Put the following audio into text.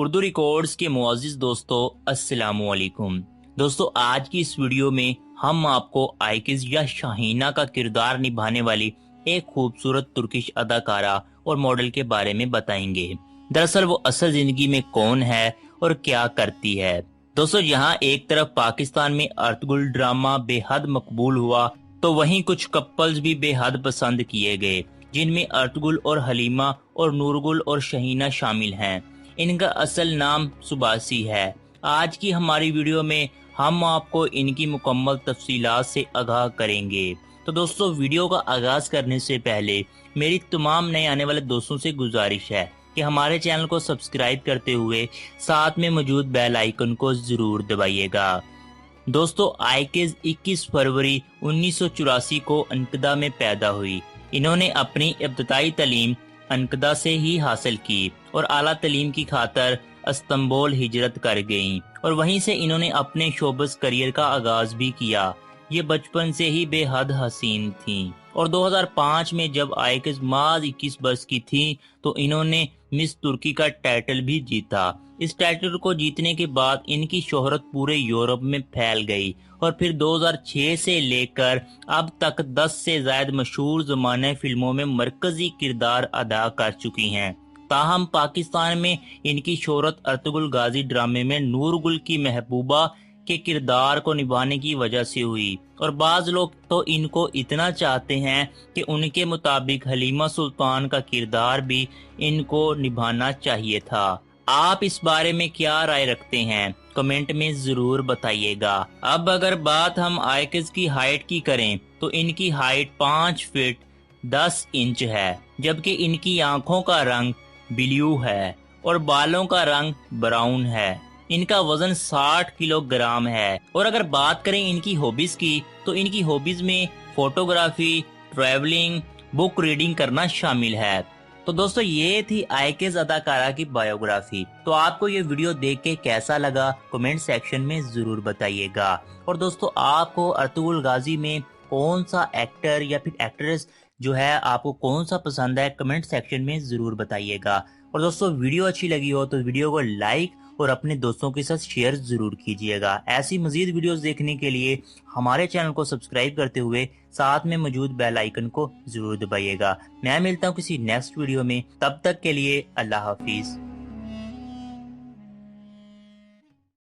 Urdu records کے معزز دوستو السلام علیکم۔ دوستو آج کی اس ویڈیو میں ہم آپ کو آئیکز یا شاہینہ کا کردار نبھانے والی ایک خوبصورت ترکش اداکارہ اور ماڈل کے بارے میں بتائیں گے۔ دراصل وہ اصل زندگی میں کون ہے اور کیا کرتی ہے۔ دوستو یہاں ایک طرف پاکستان میں ارطغرل ڈرامہ بے حد مقبول ہوا تو وہیں کچھ کپلز بھی بے حد پسند کیے گئے، جن میں ارطغرل اور حلیمہ اور نورگل اور شاہینہ شامل ہیں۔ ان کا اصل نام سباسی ہے۔ آج کی ہماری ویڈیو میں ہم آپ کو ان کی مکمل تفصیلات سے آگاہ کریں گے۔ تو دوستو ویڈیو کا آغاز کرنے سے پہلے میری تمام نئے آنے والے دوستوں سے گزارش ہے کہ ہمارے چینل کو سبسکرائب کرتے ہوئے ساتھ میں موجود بیل آئیکن کو ضرور دبائیے گا۔ دوستو آئیکز 21 فروری 1984 کو انقدہ میں پیدا ہوئی۔ انہوں نے اپنی ابتدائی تعلیم انقدہ سے ہی حاصل کی اور اعلیٰ تعلیم کی خاطر استنبول ہجرت کر گئیں، اور وہیں سے انہوں نے اپنے شوبز کریئر کا آغاز بھی کیا۔ یہ بچپن سے ہی بے حد حسین تھیں، اور 2005 میں جب آئیکز محض 21 برس کی تھیں تو انہوں نے مس ترکی کا ٹائٹل بھی جیتا۔ اس ٹائٹل کو جیتنے کے بعد ان کی شہرت پورے یورپ میں پھیل گئی، اور پھر 2006 سے لے کر اب تک 10 سے زائد مشہور زمانہ فلموں میں مرکزی کردار ادا کر چکی ہیں۔ تاہم پاکستان میں ان کی شہرت ارطغرل غازی ڈرامے میں نورگل کی محبوبہ کے کردار کو نبھانے کی وجہ سے ہوئی، اور بعض لوگ تو ان کو اتنا چاہتے ہیں کہ ان کے مطابق حلیمہ سلطان کا کردار بھی ان کو نبھانا چاہیے تھا۔ آپ اس بارے میں کیا رائے رکھتے ہیں؟ کمنٹ میں ضرور بتائیے گا۔ اب اگر بات ہم آئیکز کی ہائٹ کی کریں تو ان کی ہائٹ 5 فٹ 10 انچ ہے، جبکہ ان کی آنکھوں کا رنگ بلیو ہے اور بالوں کا رنگ براؤن ہے۔ ان کا وزن 60 کلو گرام ہے۔ اور اگر بات کریں ان کی ہابیز کی تو ان کی ہابیز میں فوٹوگرافی، ٹریولنگ، بک ریڈنگ کرنا شامل ہے۔ تو دوستو یہ تھی آئیکز اداکارہ کی بایوگرافی۔ تو آپ کو یہ ویڈیو دیکھ کے کیسا لگا کمنٹ سیکشن میں ضرور بتائیے گا۔ اور دوستو آپ کو ارطغرل غازی میں کون سا ایکٹر یا پھر ایکٹریس جو ہے آپ کو کون سا پسند ہے کمنٹ سیکشن میں ضرور بتائیے گا۔ اور دوستو ویڈیو اچھی لگی ہو تو ویڈیو کو لائک اور اپنے دوستوں کے ساتھ شیئر ضرور کیجیے گا۔ ایسی مزید ویڈیوز دیکھنے کے لیے ہمارے چینل کو سبسکرائب کرتے ہوئے ساتھ میں موجود بیل آئیکن کو ضرور دبائیے گا۔ میں ملتا ہوں کسی نیکسٹ ویڈیو میں، تب تک کے لیے اللہ حافظ۔